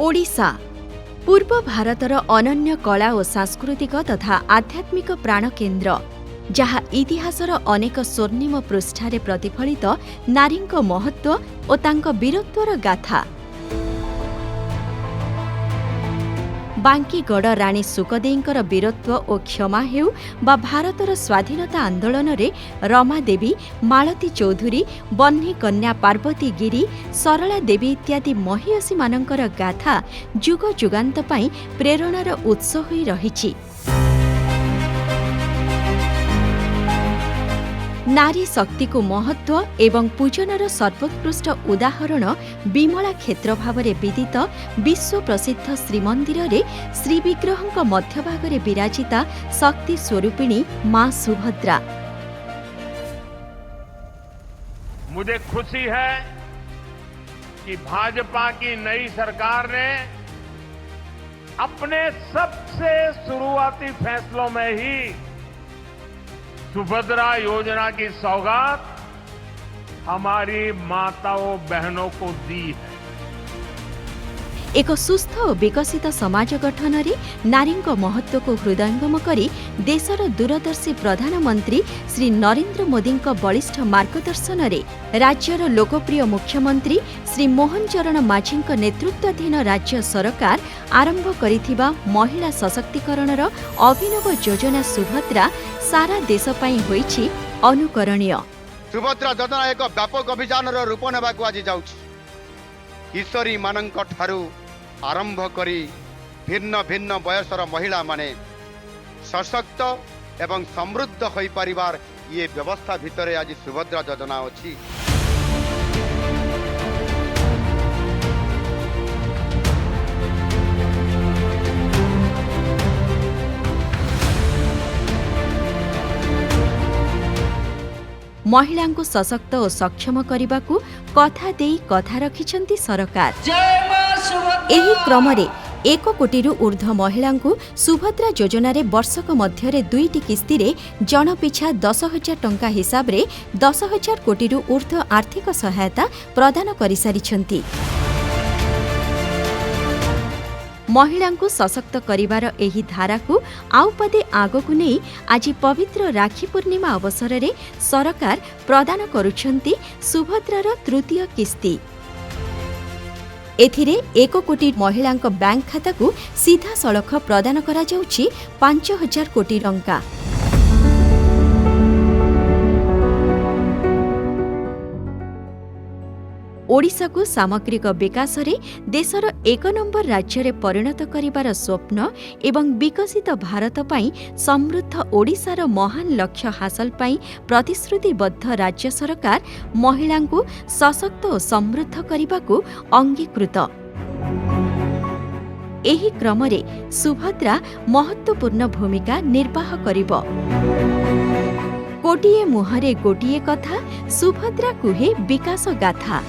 ओडिशा पूर्व भारतर अनन्य कला और सांस्कृतिक तथा आध्यात्मिक प्राणकेन्द्र जहाँ इतिहासर अनेक स्वर्णिम पृष्ठारे प्रतिफलित नारीଙ୍କ महत्व और तांको वीरत्वर गाथा। बांकीगढ़ राणी सुखदेईंकर वीरत्व और क्षमा हेउ बा भारतर स्वाधीनता आंदोलन रे रमादेवी, मालती चौधुरी, बन्ही कन्या पार्वती गिरी, सरला देवी इत्यादि महियसी मानकर गाथा जुग जुगांत पाई प्रेरणार उत्स होई रहिछि। नारी शक्ति को महत्व एवं पूजनर सर्वोत्कृष्ट उदाहरण विमला क्षेत्र भावरे विदित विश्व प्रसिद्ध श्रीमंदिर रे श्रीविग्रह मध्यभागरे विराजिता शक्ति स्वरूपिणी मां सुभद्रा। मुझे खुशी है कि भाजपा की नई सरकार ने अपने सबसे शुरुआती फैसलों में ही सुभद्रा योजना की सौगात हमारी माताओं बहनों को दी है। एक सुस्थ और विकसित समाज गठन रे नारीଙ୍କ महत्व को हृदयंगम करी देशर दूरदर्शी प्रधानमंत्री श्री नरेंद्र मोदी बलिष्ठ मार्गदर्शन रे राज्यर लोकप्रिय मुख्यमंत्री श्री मोहन चरण माझी नेतृत्वाधीन राज्य सरकार आरंभ करिथिबा महिला सशक्तिकरणर अभिनव योजना सुभद्रा सारा देश पई होईछि अनुकरणीय। सुभद्रा योजना एक व्यापक अभियान रूप नेबाकु आज जाउछि। किशोरी मानक ठारू आरंभ करी भिन्न भिन्न बयसर महिला माने सशक्त एवं समृद्ध होई परिवार ये व्यवस्था भितर आज सुभद्रा योजना अछि। महिला को सशक्त और सक्षम करने को कथा देई कथा रखिछंती सरकार। एही क्रम रे 1 कोटी ऊर्ध्व महिला को सुभद्रा योजना रे वर्षक मध्य 2टी किस्ती रे जन पिछा 10,000 टंका हिसाब रे 10,000 कोटी ऊर्ध्व आर्थिक सहायता प्रदान करि सारिछंती। महिला को सशक्त करिवार एही धारा को आउ पदे आगकु नहीं आज पवित्र राखी पूर्णिमा अवसर रे सरकार प्रदान करुछंती सुभद्रार तृतीय किस्ती। एथिरे 1 कोटी महिला बैंक खाता को सीधा सड़क प्रदान करा जाउछि 5,000 कोटी टंका। ओडिशा को सामग्रिक विकास रे देशर 1 नंबर राज्य रे परिणत करिवार स्वप्न एवं विकसित भारत पाई समृद्ध ओडिशार महान लक्ष्य हासिल पाई प्रतिश्रुतिबद्ध राज्य सरकार महिला को सशक्त और समृद्ध करने को अंगीकृत। एही क्रम रे सुभद्रा महत्वपूर्ण भूमिका निर्वाह करिब। गोटिए मुहरे गोटिए कथा सुभद्रा कुहे विकास गाथा।